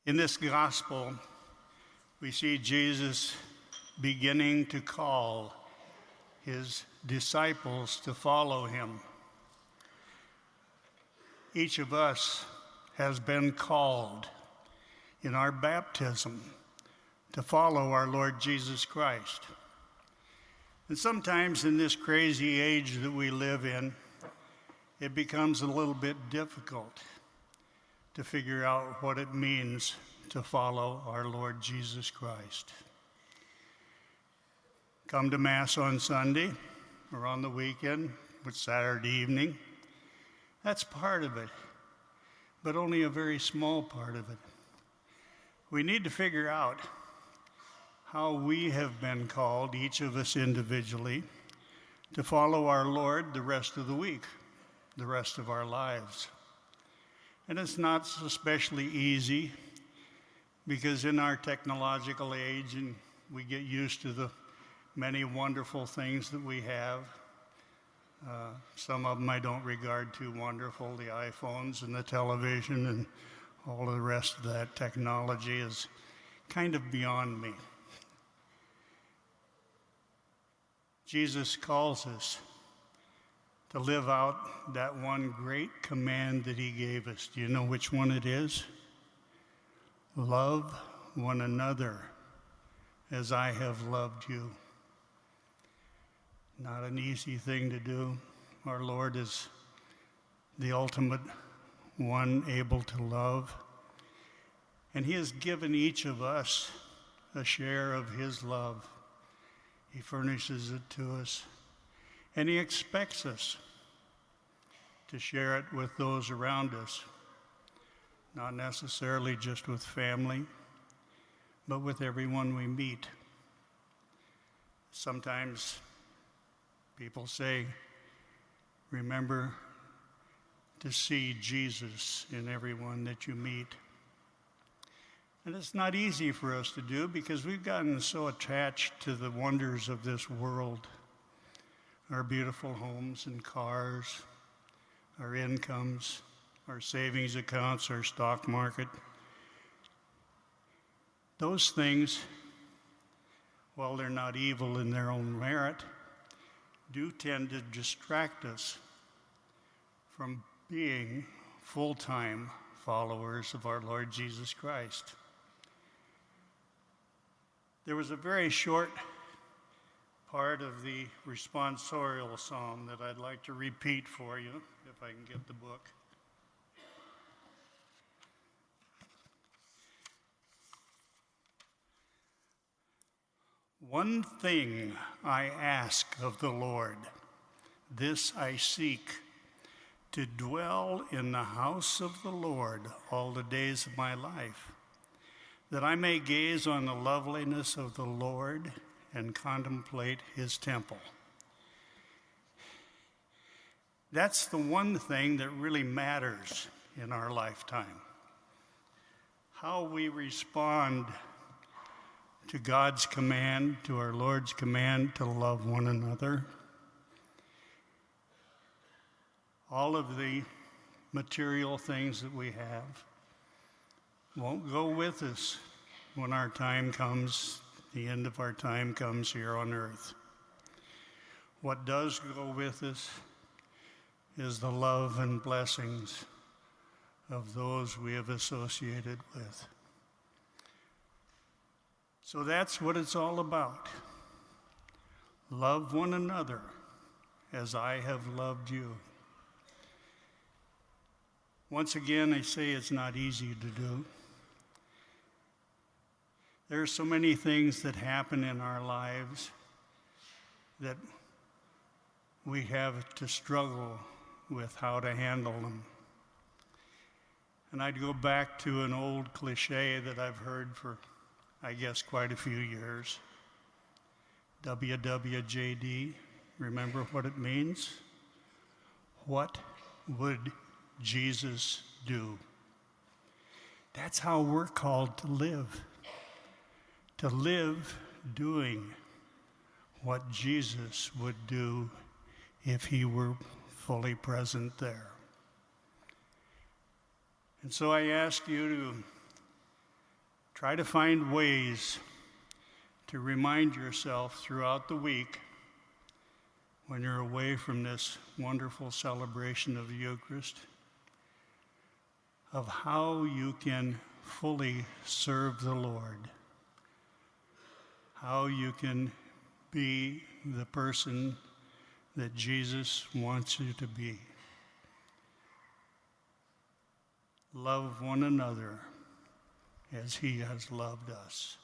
In this gospel, we see Jesus beginning to call his disciples to follow him. Each of us has been called in our baptism to follow our Lord Jesus Christ. And sometimes in this crazy age that we live in, it becomes a little bit difficult to figure out what it means to follow our Lord Jesus Christ. Come to Mass on Sunday or on the weekend, with Saturday evening. That's part of it, but only a very small part of it. We need to figure out how we have been called, each of us individually, to follow our Lord the rest of the week, the rest of our lives. And it's not especially easy because in our technological age, and we get used to the many wonderful things that we have. Some of them I don't regard too wonderful, the iPhones and the television and all of the rest of that technology is kind of beyond me. Jesus calls us to live out that one great command that he gave us. Do you know which one it is? Love one another as I have loved you. Not an easy thing to do. Our Lord is the ultimate one able to love. And he has given each of us a share of his love. He furnishes it to us. And he expects us to share it with those around us. Not necessarily just with family, but with everyone we meet. Sometimes people say, remember to see Jesus in everyone that you meet. And it's not easy for us to do because we've gotten so attached to the wonders of this world. Our beautiful homes and cars, our incomes, our savings accounts, our stock market. Those things, while they're not evil in their own merit, do tend to distract us from being full-time followers of our Lord Jesus Christ. There was a very short part of the responsorial psalm that I'd like to repeat for you, if I can get the book. One thing I ask of the Lord, this I seek, to dwell in the house of the Lord all the days of my life, that I may gaze on the loveliness of the Lord and contemplate his temple. That's the one thing that really matters in our lifetime. How we respond to God's command, to our Lord's command to love one another. All of the material things that we have won't go with us when our time comes, the end of our time comes here on earth. What does go with us is the love and blessings of those we have associated with. So that's what it's all about. Love one another as I have loved you. Once again, I say it's not easy to do. There are so many things that happen in our lives that we have to struggle with how to handle them. And I'd go back to an old cliche that I've heard for, I guess, quite a few years. WWJD, remember what it means? What would Jesus do? That's how we're called to live. To live doing what Jesus would do if he were fully present there. And so I ask you to Try to find ways to remind yourself throughout the week when you're away from this wonderful celebration of the Eucharist of how you can fully serve the Lord, how you can be the person that Jesus wants you to be. Love one another as he has loved us.